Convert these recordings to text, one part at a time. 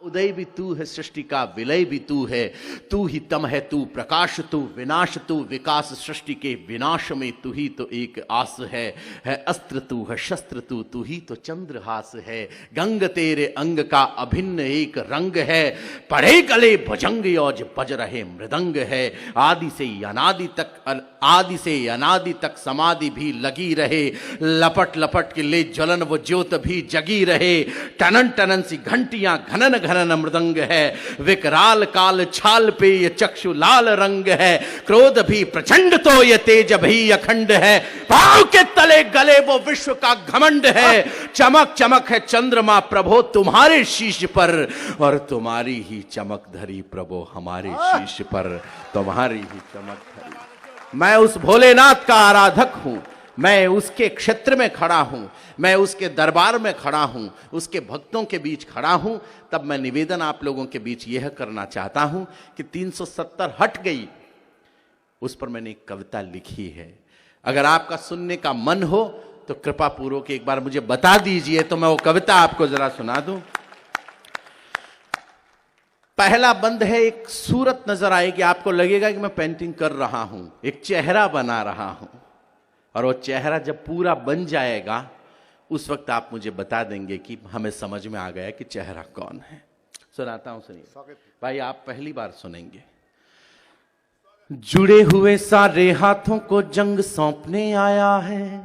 उदय भी तू है, सृष्टि का विलय भी तू है। तू ही तम है, तू प्रकाश, तू विनाश, तू विकास। सृष्टि के विनाश में तू ही तो एक आस है अस्त्र तू है शस्त्र तू, तू ही तो चंद्रहास है। गंग तेरे अंग का अभिन्न एक रंग है, पढ़े गले भुजंग औज बज रहे मृदंग है। आदि से अनादि तक समाधि भी लगी रहे, लपट लपट के ले ज्वलन वो ज्योत भी जगी रहे। टनन टनन सी घंटियां घनन घनन मृदंग है, विकराल काल छाल पे ये चक्षु लाल रंग है। क्रोध भी प्रचंड तो ये तेज भी अखंड है, पांव के तले गले वो विश्व का घमंड है। चमक चमक है चंद्रमा प्रभो तुम्हारे शीश पर, और तुम्हारी ही चमक धरी प्रभो हमारे शीश पर, तुम्हारी ही चमक धरी। मैं उस भोलेनाथ का आराधक हूं, मैं उसके क्षेत्र में खड़ा हूं, मैं उसके दरबार में खड़ा हूं, उसके भक्तों के बीच खड़ा हूं। तब मैं निवेदन आप लोगों के बीच यह करना चाहता हूं कि 370 हट गई, उस पर मैंने एक कविता लिखी है। अगर आपका सुनने का मन हो तो कृपा पूर्वक एक बार मुझे बता दीजिए तो मैं वो कविता आपको जरा सुना दूं। पहला बंद है, एक सूरत नजर आएगी, आपको लगेगा कि मैं पेंटिंग कर रहा हूं, एक चेहरा बना रहा हूं, और वो चेहरा जब पूरा बन जाएगा उस वक्त आप मुझे बता देंगे कि हमें समझ में आ गया कि चेहरा कौन है। सुनाता हूं, सुनिए भाई, आप पहली बार सुनेंगे। जुड़े हुए सारे हाथों को जंग सौंपने आया है,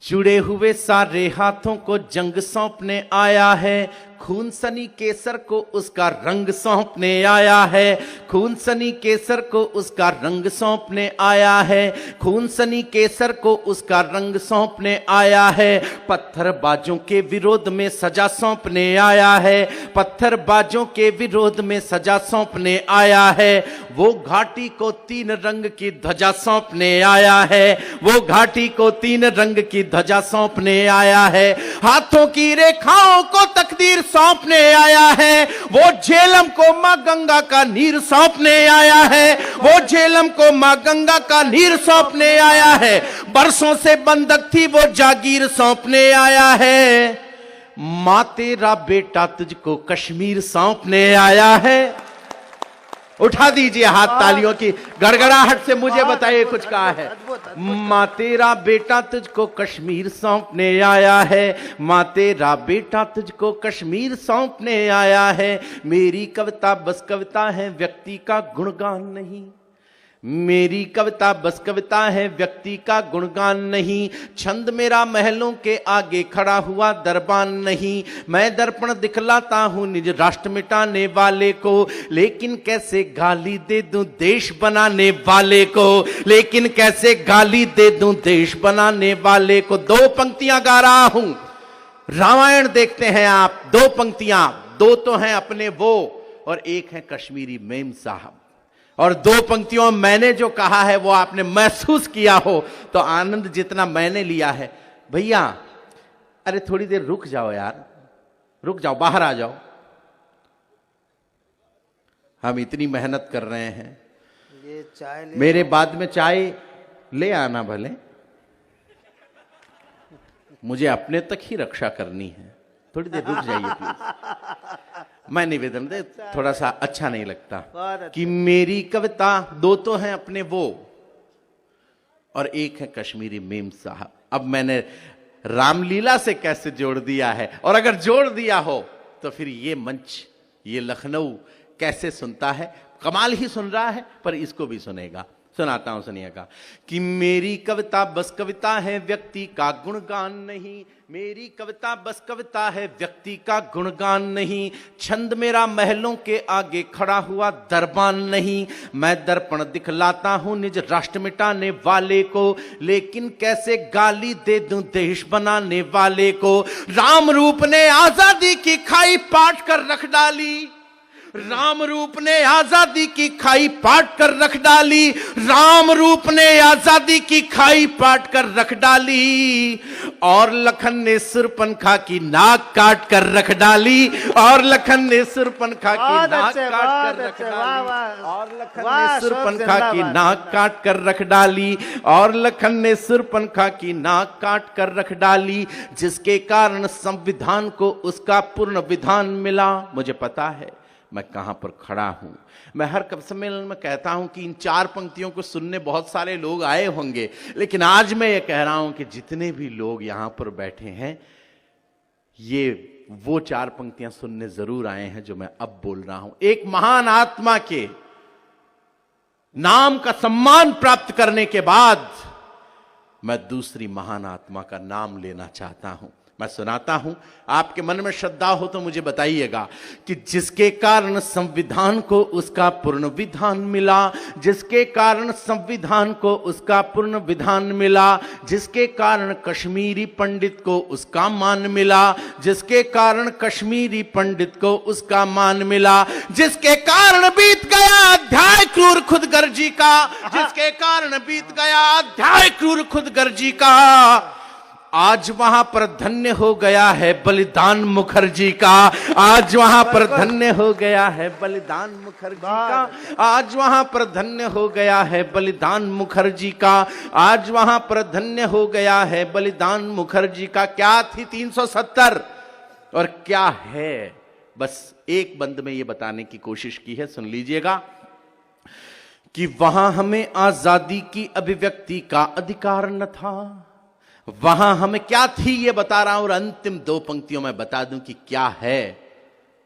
जुड़े हुए सारे हाथों को जंग सौंपने आया है। खून सनी केसर को उसका रंग सौंपने आया है, खून सनी केसर को उसका रंग सौंपने आया है, खून सनी केसर को उसका रंग सौंपने आया है। पत्थरबाजों के विरोध में सजा सौंपने आया है, पत्थरबाजों के विरोध में सजा सौंपने आया है। वो घाटी को 3 रंग की ध्वजा सौंपने आया है, वो घाटी को 3 रंग की ध्वजा सौंपने आया है। हाथों की रेखाओं को तकदीर सौंपने आया है, वो झेलम को मां गंगा का नीर सौंपने आया है, वो झेलम को मां गंगा का नीर सौंपने आया है। बरसों से बंधक थी वो जागीर सौंपने आया है। मां तेरा बेटा तुझको कश्मीर सौंपने आया है। उठा दीजिए हाथ तालियों की गड़गड़ाहट से, मुझे बताइए कुछ कहा है। मां तेरा बेटा तुझको कश्मीर सौंपने आया है, मां तेरा बेटा तुझको कश्मीर सौंपने आया है। मेरी कविता बस कविता है, व्यक्ति का गुणगान नहीं, मेरी कविता बस कविता है, व्यक्ति का गुणगान नहीं। छंद मेरा महलों के आगे खड़ा हुआ दरबान नहीं, मैं दर्पण दिखलाता हूं निज राष्ट्र मिटाने वाले को, लेकिन कैसे गाली दे दूं देश बनाने वाले को, लेकिन कैसे गाली दे दूं देश बनाने वाले को। 2 पंक्तियां गा रहा हूं, रामायण देखते हैं आप, 2 पंक्तियां, 2 तो हैं अपने वो और एक है कश्मीरी मेम साहब, और 2 पंक्तियों मैंने जो कहा है वो आपने महसूस किया हो तो आनंद जितना मैंने लिया है। भैया अरे थोड़ी देर रुक जाओ यार, रुक जाओ, बाहर आ जाओ, हम इतनी मेहनत कर रहे हैं। ये चाय मेरे बाद में चाय ले आना भले, मुझे अपने तक ही रक्षा करनी है, थोड़ी देर रुक जाइए प्लीज। मैं निवेदन दे, थोड़ा सा अच्छा नहीं लगता कि मेरी कविता 2 तो हैं अपने वो और एक है कश्मीरी मेम साहब। अब मैंने रामलीला से कैसे जोड़ दिया है, और अगर जोड़ दिया हो तो फिर ये मंच, ये लखनऊ कैसे सुनता है। कमाल ही सुन रहा है पर इसको भी सुनेगा। सुनाता हूं, सुनिएगा कि मेरी कविता बस कविता है, व्यक्ति का गुणगान नहीं, मेरी कविता बस कविता है, व्यक्ति का गुणगान नहीं। छंद मेरा महलों के आगे खड़ा हुआ दरबान नहीं, मैं दर्पण दिखलाता हूं निज राष्ट्र मिटाने वाले को, लेकिन कैसे गाली दे दूं देश बनाने वाले को। राम रूप ने आजादी की खाई पाट कर रख डाली, राम रूप ने आजादी की खाई पाट कर रख डाली, राम रूप ने आजादी की खाई पाट कर रख डाली, और लखन ने सुरपनखा की नाक काट कर रख डाली, और लखन ने सुरपनखा की नाक काट कर रख डाली, और लखन ने सुरपनखा की नाक काट कर रख डाली, और लखन ने सुरपनखा की नाक काट कर रख डाली, जिसके कारण संविधान को उसका पूर्ण विधान मिला। मुझे पता है मैं कहां पर खड़ा हूं। मैं हर कवि सम्मेलन में कहता हूं कि इन 4 पंक्तियों को सुनने बहुत सारे लोग आए होंगे, लेकिन आज मैं ये कह रहा हूं कि जितने भी लोग यहां पर बैठे हैं, ये वो 4 पंक्तियां सुनने जरूर आए हैं जो मैं अब बोल रहा हूं। एक महान आत्मा के नाम का सम्मान प्राप्त करने के बाद मैं दूसरी महान आत्मा का नाम लेना चाहता हूं। मैं सुनाता हूं, आपके मन में श्रद्धा हो तो मुझे बताइएगा कि जिसके कारण संविधान को उसका पूर्ण विधान मिला, जिसके कारण संविधान को उसका पूर्ण विधान मिला, जिसके कारण कश्मीरी पंडित को उसका मान मिला, जिसके कारण कश्मीरी पंडित को उसका मान मिला, जिसके कारण बीत गया अध्याय क्रूर खुदगर्जी का, जिसके कारण बीत गया अध्याय क्रूर खुदगर्जी का, आज वहां पर धन्य हो गया है बलिदान मुखर्जी का, आज वहां पर धन्य हो गया है बलिदान मुखर्जी का, आज वहां पर धन्य हो गया है बलिदान मुखर्जी का, आज वहां पर धन्य हो गया है बलिदान मुखर्जी का। क्या थी 370 और क्या है, बस एक बंद में ये बताने की कोशिश की है, सुन लीजिएगा कि वहां हमें आजादी की अभिव्यक्ति का अधिकार न था। वहां हमें क्या थी ये बता रहा हूं, और अंतिम 2 पंक्तियों में बता दूं कि क्या है।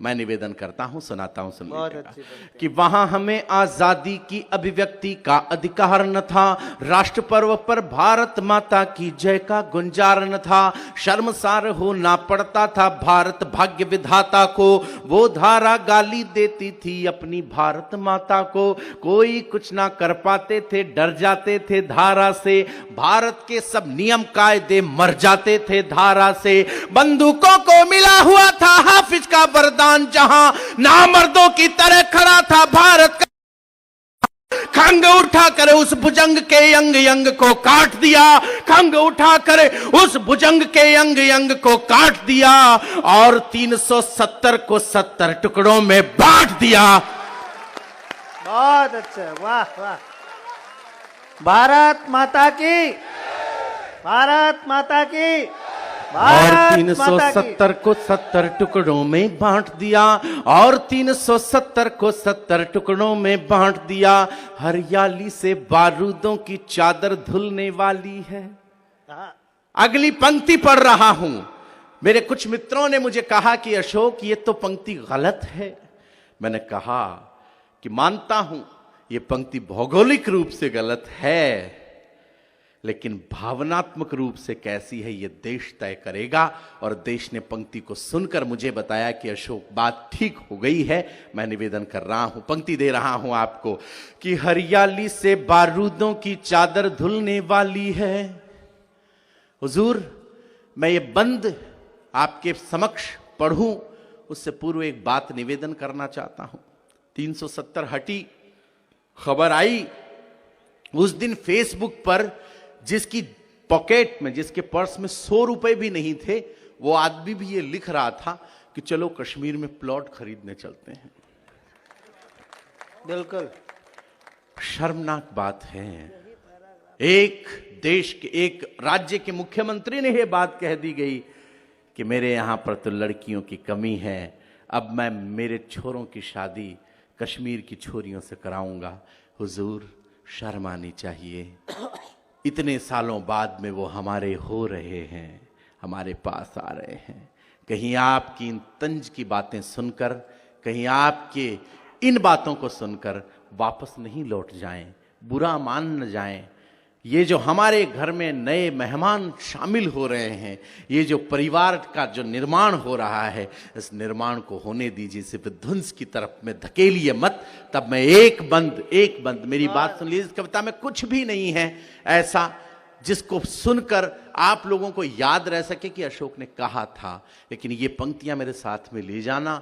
मैं निवेदन करता हूं, सुनाता हूं, सुन लीजिएगा कि वहां हमें आजादी की अभिव्यक्ति का अधिकार न था, राष्ट्र पर्व पर भारत माता की जय का गुंजार न था, शर्मसार होना पड़ता था भारत भाग्य विधाता को, वो धारा गाली देती थी अपनी भारत माता को, कोई कुछ ना कर पाते थे, डर जाते थे धारा से, भारत के सब नियम कायदे मर जाते थे धारा से, बंदूकों को मिला हुआ था हाफिज का वरदान, जहां नामर्दों की तरह खड़ा था भारत का, खंग उठाकर उस भुजंग के यंग यंग को काट दिया, खंग उठाकर उस भुजंग के यंग यंग को काट दिया, और 370 को 70 टुकड़ों में बांट दिया। बहुत अच्छा, वाह वाह, भारत माता की, भारत माता की, और 370 को 70 टुकड़ों में बांट दिया, और 370 को 70 टुकड़ों में बांट दिया। हरियाली से बारूदों की चादर धुलने वाली है। अगली पंक्ति पढ़ रहा हूं। मेरे कुछ मित्रों ने मुझे कहा कि अशोक ये तो पंक्ति गलत है। मैंने कहा कि मानता हूं ये पंक्ति भौगोलिक रूप से गलत है, लेकिन भावनात्मक रूप से कैसी है ये देश तय करेगा। और देश ने पंक्ति को सुनकर मुझे बताया कि अशोक बात ठीक हो गई है। मैं निवेदन कर रहा हूं, पंक्ति दे रहा हूं आपको कि हरियाली से बारूदों की चादर धुलने वाली है। हुजूर, मैं ये बंद आपके समक्ष पढ़ूं उससे पूर्व एक बात निवेदन करना चाहता हूं। 370 हटी, खबर आई उस दिन फेसबुक पर, जिसकी पॉकेट में, जिसके पर्स में 100 रुपए भी नहीं थे, वो आदमी भी ये लिख रहा था कि चलो कश्मीर में प्लॉट खरीदने चलते हैं। बिल्कुल शर्मनाक बात है। एक देश के, एक राज्य के मुख्यमंत्री ने यह बात कह दी गई कि मेरे यहां पर तो लड़कियों की कमी है, अब मैं मेरे छोरों की शादी कश्मीर की छोरियों से कराऊंगा। हुजूर, शर्म आनी चाहिए। इतने सालों बाद में वो हमारे हो रहे हैं, हमारे पास आ रहे हैं। कहीं आपकी इन तंज की बातें सुनकर, कहीं आपके इन बातों को सुनकर वापस नहीं लौट जाएं, बुरा मान न जाएं। ये जो हमारे घर में नए मेहमान शामिल हो रहे हैं, ये जो परिवार का जो निर्माण हो रहा है, इस निर्माण को होने दीजिए, सिर्फ ध्वंस की तरफ में धकेलिए मत। तब मैं एक बंद मेरी बात सुन लीजिए। इस कविता में कुछ भी नहीं है ऐसा जिसको सुनकर आप लोगों को याद रह सके कि अशोक ने कहा था, लेकिन ये पंक्तियां मेरे साथ में ले जाना,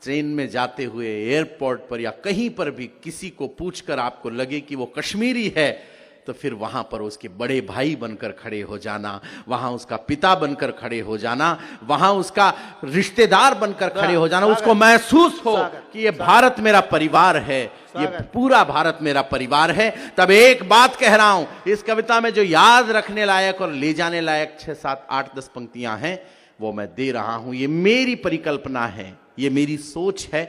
ट्रेन में जाते हुए एयरपोर्ट पर या कहीं पर भी किसी को पूछकर आपको लगे कि वो कश्मीरी है, तो फिर वहां पर उसके बड़े भाई बनकर खड़े हो जाना, वहां उसका पिता बनकर खड़े हो जाना, वहां उसका रिश्तेदार बनकर खड़े हो जाना, उसको महसूस हो कि ये भारत मेरा परिवार है, ये पूरा भारत मेरा परिवार है। तब एक बात कह रहा हूं, इस कविता में जो याद रखने लायक और ले जाने लायक 6, 7, 8, 10 पंक्तियां हैं वो मैं दे रहा हूं। ये मेरी परिकल्पना है, ये मेरी सोच है।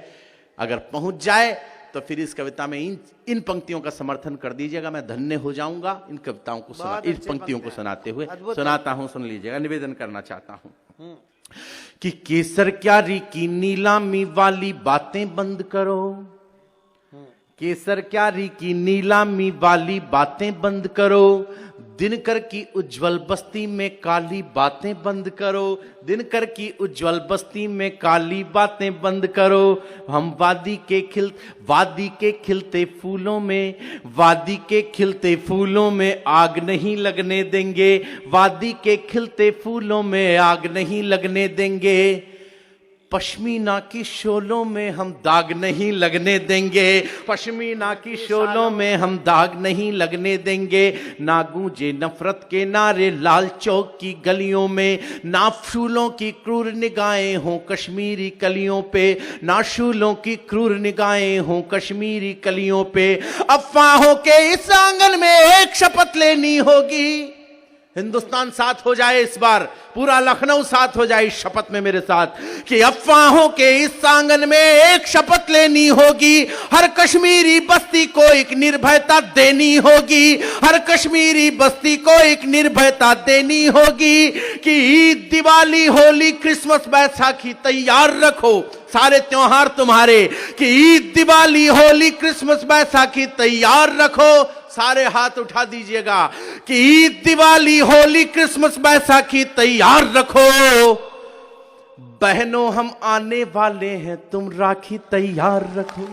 अगर पहुंच जाए तो फिर इस कविता में इन पंक्तियों का समर्थन कर दीजिएगा, मैं धन्य हो जाऊंगा। इन कविताओं को इन पंक्तियों को सुनाते हुए सुनाता हूं, सुन लीजिएगा। निवेदन करना चाहता हूं कि केसर क्यारी की नीलामी वाली बातें बंद करो, केसर क्यारी की नीलामी वाली बातें बंद करो, दिनकर की उज्जवल बस्ती में काली बातें बंद करो, दिनकर की उज्जवल बस्ती में काली बातें बंद करो। हम वादी के खिलते फूलों में, वादी के खिलते फूलों में आग नहीं लगने देंगे, वादी के खिलते फूलों में आग नहीं लगने देंगे। पश्मीना की शोलों में हम दाग नहीं लगने देंगे, पश्मीना की शोलों में हम दाग नहीं लगने देंगे। ना गूंजे नफरत के नारे लाल चौक की गलियों में, ना फूलों की क्रूर निगाहें हों कश्मीरी कलियों पे, ना शूलों की क्रूर निगाहें हों कश्मीरी कलियों पे। अफवाहों के इस आंगन में एक शपथ लेनी होगी। हिंदुस्तान साथ हो जाए इस बार, पूरा लखनऊ साथ हो जाए इस शपथ में मेरे साथ, कि अफवाहों के इस आंगन में एक शपथ लेनी होगी। हर कश्मीरी बस्ती को एक निर्भयता देनी होगी, हर कश्मीरी बस्ती को एक निर्भयता देनी होगी। कि ईद, दिवाली, होली, क्रिसमस, बैसाखी तैयार रखो, सारे त्योहार तुम्हारे। कि ईद, दिवाली, होली, क्रिसमस, बैसाखी तैयार रखो। सारे हाथ उठा दीजिएगा कि ईद, दिवाली, होली, क्रिसमस, बैसाखी तैयार रखो। बहनों हम आने वाले हैं, तुम राखी तैयार रखो।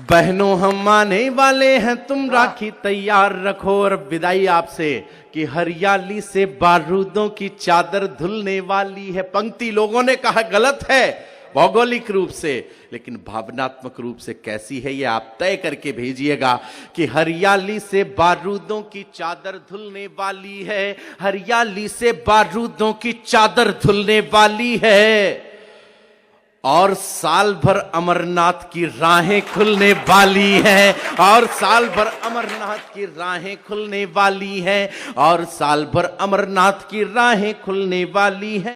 बहनों हम आने वाले हैं, तुम राखी तैयार रखो। और विदाई आपसे कि हरियाली से बारूदों की चादर धुलने वाली है। पंक्ति लोगों ने कहा गलत है भौगोलिक रूप से, लेकिन भावनात्मक रूप से कैसी है ये आप तय करके भेजिएगा। कि हरियाली से बारूदों की चादर धुलने वाली है, हरियाली से बारूदों की चादर धुलने वाली है। और साल भर अमरनाथ की राहें खुलने वाली हैं, और साल भर अमरनाथ की राहें खुलने वाली हैं, और साल भर अमरनाथ की राहें खुलने वाली हैं।